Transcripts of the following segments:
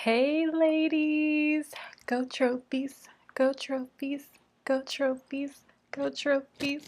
Hey ladies, go trophies, go trophies, go trophies, go trophies.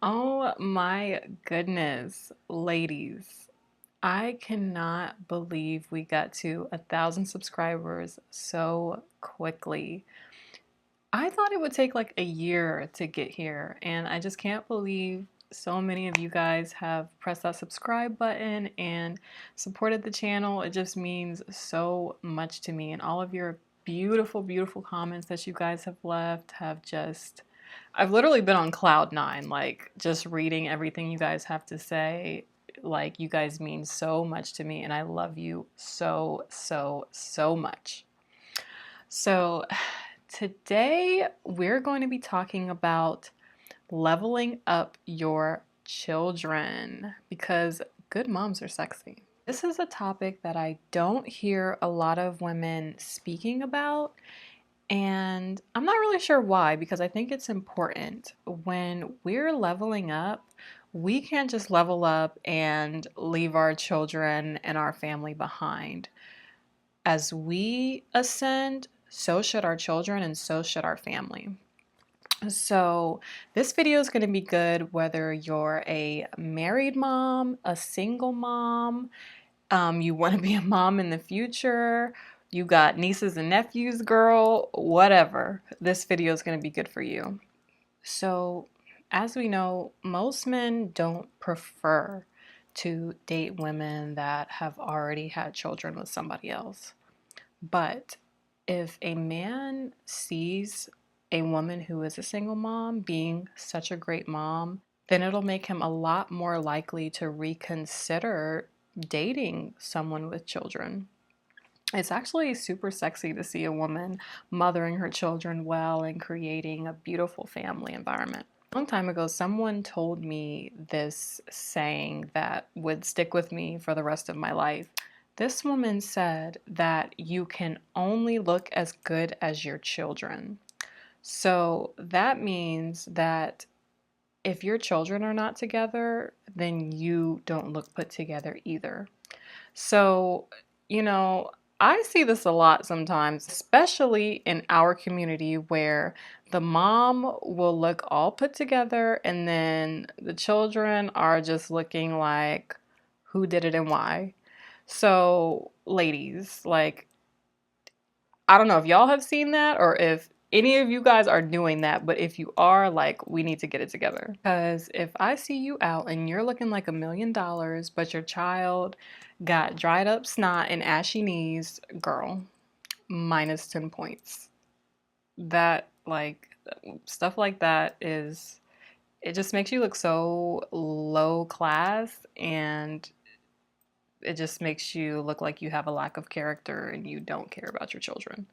Oh my goodness, ladies. I cannot believe we got to 1,000 subscribers so quickly. I thought it would take like a year to get here, and I just can't believe so many of you guys have pressed that subscribe button and supported the channel. It just means so much to me, and all of your beautiful, beautiful comments that you guys have left have just, I've literally been on cloud nine, like just reading everything you guys have to say. Like, you guys mean so much to me, and I love you so, so, so much. So, today we're going to be talking about leveling up your children because good moms are sexy. This is a topic that I don't hear a lot of women speaking about, and I'm not really sure why, because I think it's important. When we're leveling up, we can't just level up and leave our children and our family behind. As we ascend, so should our children and so should our family. So this video is going to be good whether you're a married mom, a single mom, you want to be a mom in the future, you got nieces and nephews, girl, whatever. This video is going to be good for you. So as we know, most men don't prefer to date women that have already had children with somebody else. But if a man sees a woman who is a single mom being such a great mom, then it'll make him a lot more likely to reconsider dating someone with children. It's actually super sexy to see a woman mothering her children well and creating a beautiful family environment. A long time ago, someone told me this saying that would stick with me for the rest of my life. This woman said that you can only look as good as your children. So that means that if your children are not together, then you don't look put together either. So, I see this a lot sometimes, especially in our community where the mom will look all put together and then the children are just looking like, who did it and why? So, ladies, like, I don't know if y'all have seen that or if any of you guys are doing that, but if you are, like, we need to get it together. Because if I see you out and you're looking like $1,000,000, but your child got dried up snot and ashy knees, girl, minus 10 points. That, like, stuff like that is, it just makes you look so low class, and it just makes you look like you have a lack of character and you don't care about your children.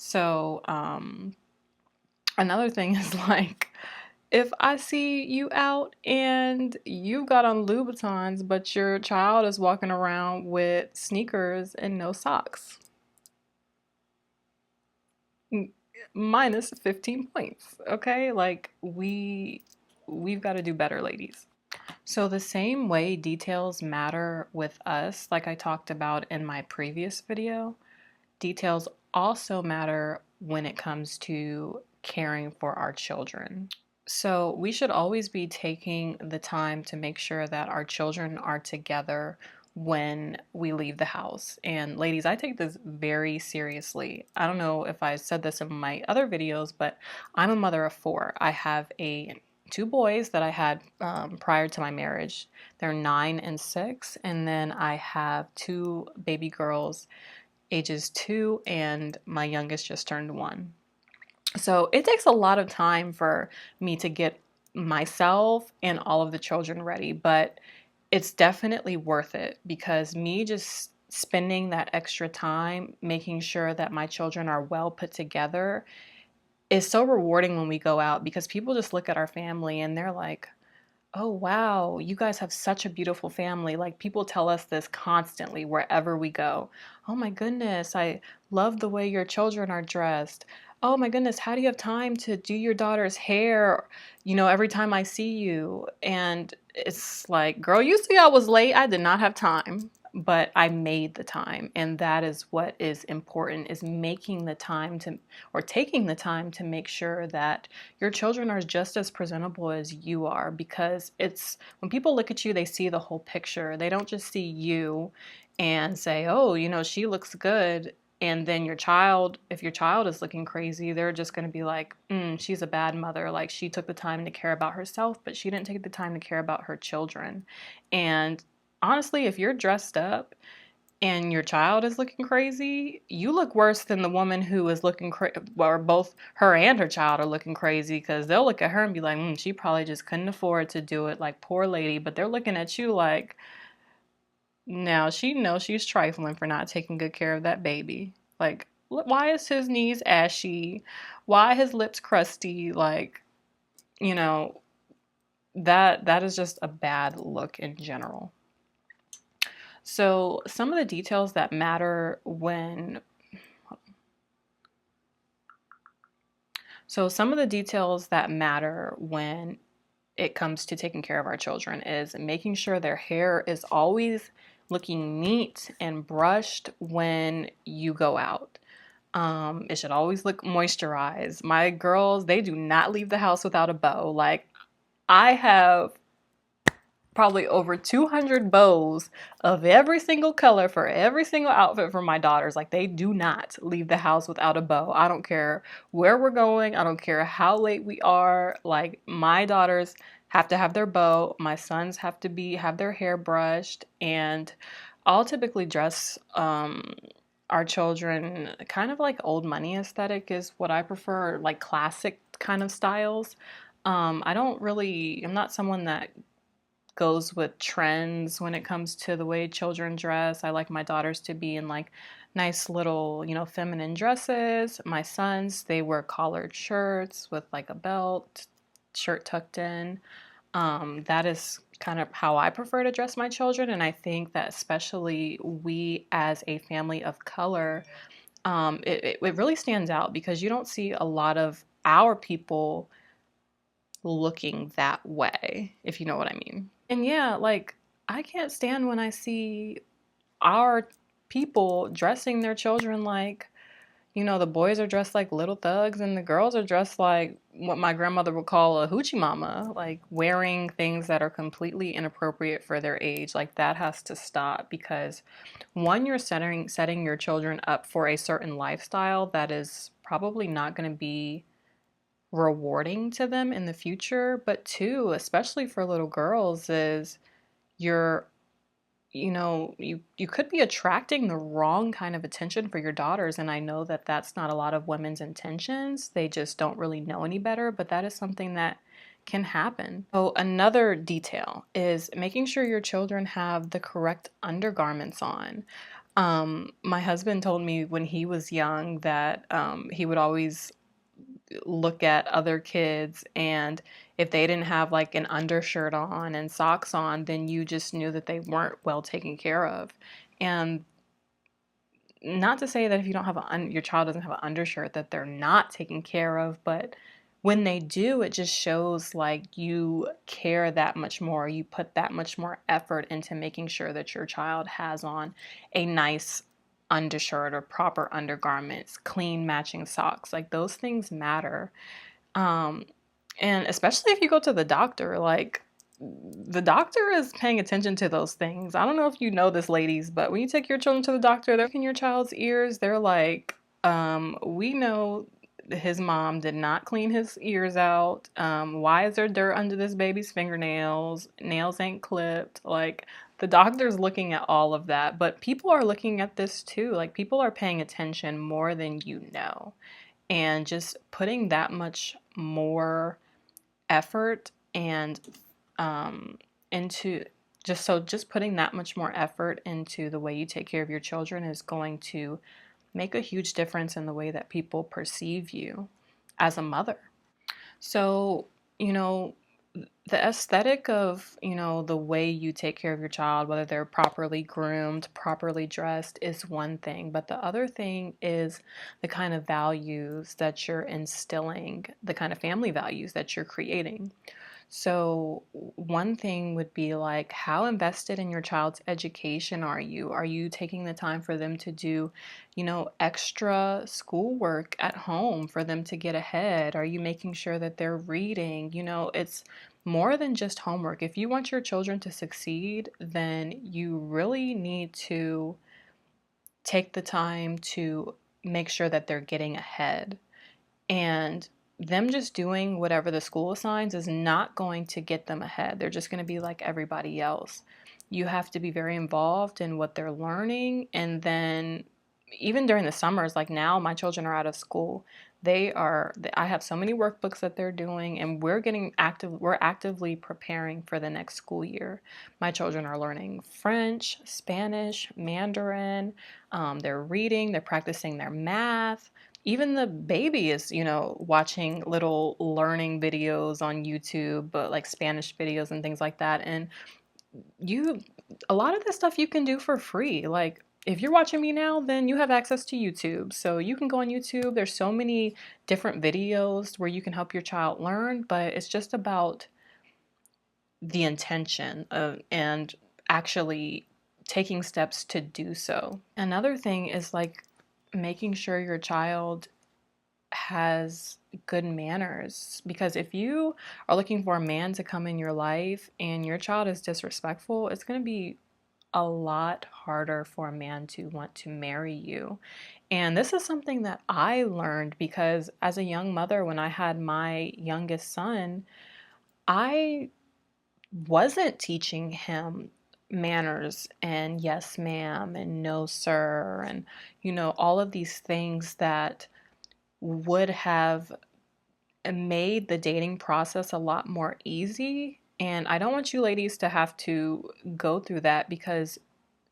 So, another thing is, like, if I see you out and you got on Louboutins, but your child is walking around with sneakers and no socks, minus 15 points, okay? Like, we've got to do better, ladies. So the same way details matter with us, like I talked about in my previous video, details also matter when it comes to caring for our children. So we should always be taking the time to make sure that our children are together when we leave the house. And ladies, I take this very seriously. I don't know if I said this in my other videos, but I'm a mother of 4. I have two boys that I had prior to my marriage. They're 9 and 6. And then I have 2 baby girls, ages 2, and my youngest just turned 1. So it takes a lot of time for me to get myself and all of the children ready, but it's definitely worth it because me just spending that extra time making sure that my children are well put together is so rewarding when we go out, because people just look at our family and they're like, oh wow, you guys have such a beautiful family. Like, people tell us this constantly wherever we go. Oh my goodness, I love the way your children are dressed. Oh my goodness, how do you have time to do your daughter's hair, every time I see you? And it's like, girl, you see I was late. I did not have time. but I made the time, and that is what is important, is making the time to, or taking the time to make sure that your children are just as presentable as you are, because it's, when people look at you, they see the whole picture. They don't just see you and say, oh, you know, she looks good. And then your child, if your child is looking crazy, they're just going to be like, she's a bad mother. Like, she took the time to care about herself, but she didn't take the time to care about her children. And honestly, if you're dressed up and your child is looking crazy, you look worse than the woman who is looking crazy, or both her and her child are looking crazy, because they'll look at her and be like, she probably just couldn't afford to do it. Like, poor lady. But they're looking at you like, now she knows she's trifling for not taking good care of that baby. Like, why is his knees ashy? Why his lips crusty? Like, you know, that is just a bad look in general. So some of the details that matter when some of the details that matter when it comes to taking care of our children is making sure their hair is always looking neat and brushed when you go out. It should always look moisturized. My girls, they do not leave the house without a bow. Like, I have probably over 200 bows of every single color for every single outfit for my daughters. Like, they do not leave the house without a bow. I don't care where we're going. I don't care how late we are. Like, my daughters have to have their bow. My sons have to have their hair brushed. And I'll typically dress our children kind of like old money aesthetic is what I prefer, like classic kind of styles. I'm not someone that goes with trends when it comes to the way children dress. I like my daughters to be in like nice little, feminine dresses. My sons, they wear collared shirts with like a belt, shirt tucked in. That is kind of how I prefer to dress my children. And I think that especially we as a family of color, it really stands out because you don't see a lot of our people looking that way, if you know what I mean. And yeah, like, I can't stand when I see our people dressing their children like, the boys are dressed like little thugs and the girls are dressed like what my grandmother would call a hoochie mama, like wearing things that are completely inappropriate for their age. Like, that has to stop, because one, you're setting your children up for a certain lifestyle that is probably not going to be rewarding to them in the future. But two, especially for little girls, is you're you could be attracting the wrong kind of attention for your daughters. And I know that that's not a lot of women's intentions. They just don't really know any better, but that is something that can happen. So another detail is making sure your children have the correct undergarments on. My husband told me when he was young that he would always look at other kids, and if they didn't have like an undershirt on and socks on, then you just knew that they weren't well taken care of. And not to say that if you don't have your child doesn't have an undershirt that they're not taken care of, but when they do, it just shows like you care that much more. You put that much more effort into making sure that your child has on a nice undershirt or proper undergarments, clean matching socks. Like, those things matter. Um, and especially if you go to the doctor, like, the doctor is paying attention to those things. I don't know if you know this, ladies, but when you take your children to the doctor, they're in your child's ears. They're like, we know his mom did not clean his ears out. Why is there dirt under this baby's fingernails? Nails ain't clipped. Like, the doctor's looking at all of that, but people are looking at this too. Like, people are paying attention more than you know, and just putting that much more effort and into just putting that much more effort into the way you take care of your children is going to make a huge difference in the way that people perceive you as a mother. So, you know, the aesthetic of, the way you take care of your child, whether they're properly groomed, properly dressed, is one thing. But the other thing is the kind of values that you're instilling, the kind of family values that you're creating. So, one thing would be like, how invested in your child's education are you? Are you taking the time for them to do, extra schoolwork at home for them to get ahead? Are you making sure that they're reading? It's more than just homework. If you want your children to succeed, then you really need to take the time to make sure that they're getting ahead. And them just doing whatever the school assigns is not going to get them ahead. They're just going to be like everybody else. You have to be very involved in what they're learning. And then, even during the summers, like now, my children are out of school. I have so many workbooks that they're doing, and we're actively preparing for the next school year. My children are learning French, Spanish, Mandarin. They're reading, they're practicing their math. Even the baby is, watching little learning videos on YouTube, but like Spanish videos and things like that. And you, a lot of this stuff you can do for free. Like, if you're watching me now, then you have access to YouTube. So you can go on YouTube. There's so many different videos where you can help your child learn, but it's just about the intention and actually taking steps to do so. Another thing is like making sure your child has good manners, because if you are looking for a man to come in your life and your child is disrespectful, it's going to be a lot harder for a man to want to marry you. And this is something that I learned because as a young mother, when I had my youngest son, I wasn't teaching him manners and yes ma'am and no sir and all of these things that would have made the dating process a lot more easy. And I don't want you ladies to have to go through that, because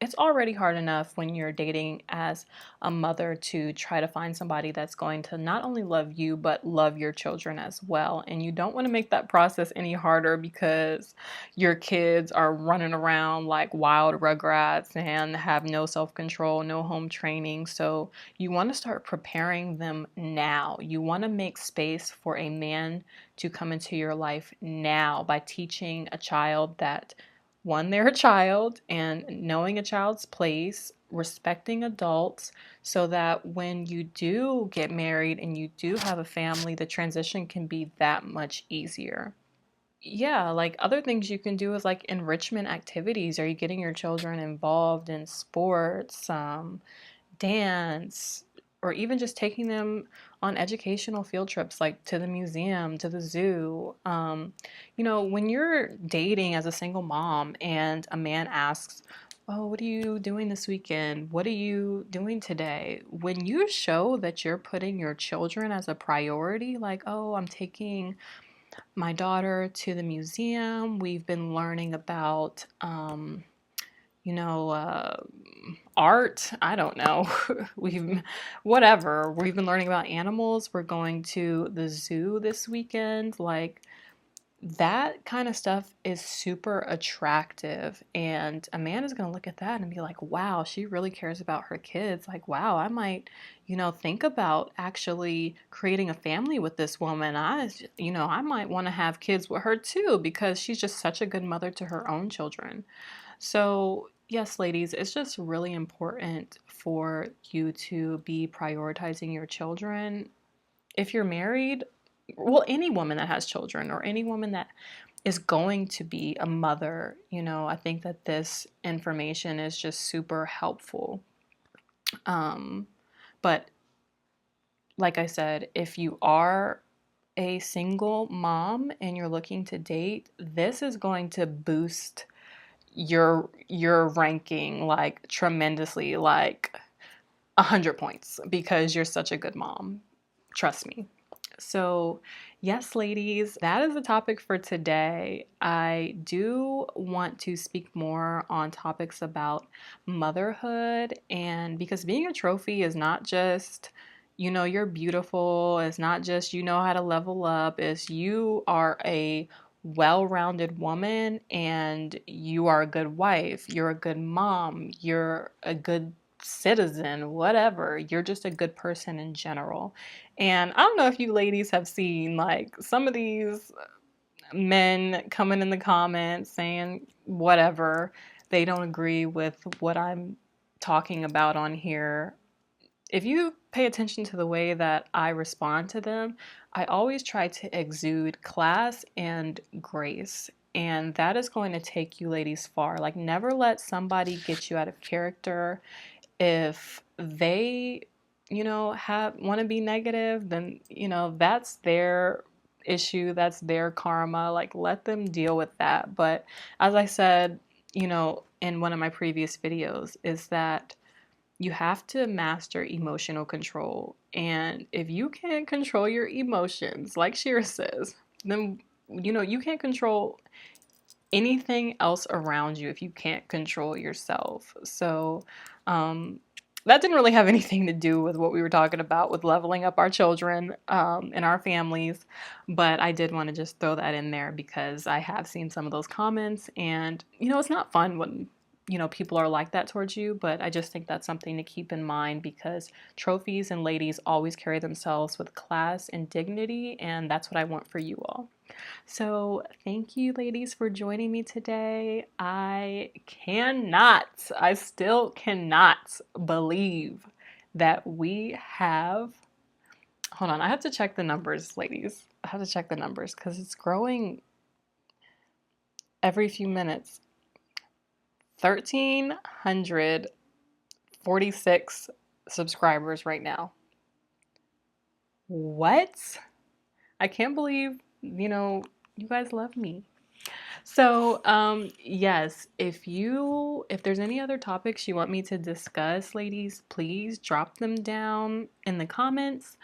it's already hard enough when you're dating as a mother to try to find somebody that's going to not only love you, but love your children as well. And you don't want to make that process any harder because your kids are running around like wild rugrats and have no self control, no home training. So you want to start preparing them now. You want to make space for a man to come into your life now by teaching a child that one, they're a child, and knowing a child's place, respecting adults, so that when you do get married and you do have a family, the transition can be that much easier. Yeah, like other things you can do is like enrichment activities. Are you getting your children involved in sports? Dance, or even just taking them on educational field trips, like to the museum, to the zoo. When you're dating as a single mom and a man asks, "Oh, what are you doing this weekend? What are you doing today?" When you show that you're putting your children as a priority, like, "Oh, I'm taking my daughter to the museum. We've been learning about, you know, uh, art. I don't know. We've been learning about animals. We're going to the zoo this weekend. Like, that kind of stuff is super attractive. And a man is going to look at that and be like, wow, she really cares about her kids. Like, wow, I might, think about actually creating a family with this woman. I might want to have kids with her too, because she's just such a good mother to her own children. So, yes, ladies, it's just really important for you to be prioritizing your children. If you're married, well, any woman that has children or any woman that is going to be a mother, I think that this information is just super helpful. Um, but like I said, if you are a single mom and you're looking to date, this is going to boost your ranking like tremendously, like 100 points, because you're such a good mom. Trust me. So, yes, ladies, that is the topic for today. I do want to speak more on topics about motherhood, and because being a trophy is not just, you're beautiful, it's not just you know how to level up, it's you are a well-rounded woman and you are a good wife, you're a good mom, you're a good citizen, whatever. You're just a good person in general. And I don't know if you ladies have seen like some of these men coming in the comments saying whatever. They don't agree with what I'm talking about on here. If you pay attention to the way that I respond to them, I always try to exude class and grace. And that is going to take you ladies far. Like, never let somebody get you out of character. If they, have want to be negative, then, that's their issue, that's their karma. Like, let them deal with that. But as I said, in one of my previous videos, is that you have to master emotional control. And if you can't control your emotions, like Shira says, then you can't control anything else around you if you can't control yourself. So that didn't really have anything to do with what we were talking about with leveling up our children and our families. But I did want to just throw that in there because I have seen some of those comments, and it's not fun when people are like that towards you. But I just think that's something to keep in mind, because trophies and ladies always carry themselves with class and dignity, and that's what I want for you all. So thank you ladies for joining me today. I still cannot believe that we have, hold on, I have to check the numbers, ladies. I have to check the numbers because it's growing every few minutes. 1,346 subscribers right now. What? I can't believe, you guys love me. So, yes, if there's any other topics you want me to discuss, ladies, please drop them down in the comments.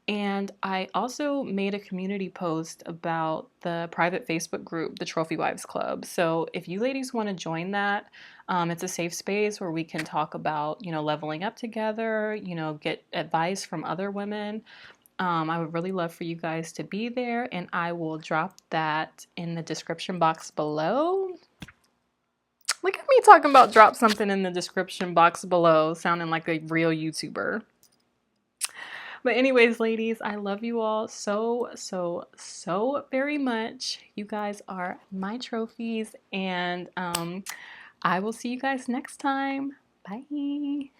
And I also made a community post about the private Facebook group, the Trophy Wives Club. So if you ladies want to join that, it's a safe space where we can talk about, leveling up together, get advice from other women. I would really love for you guys to be there, and I will drop that in the description box below. Look at me talking about drop something in the description box below, sounding like a real YouTuber. But anyways, ladies, I love you all so, so, so very much. You guys are my trophies, and I will see you guys next time. Bye.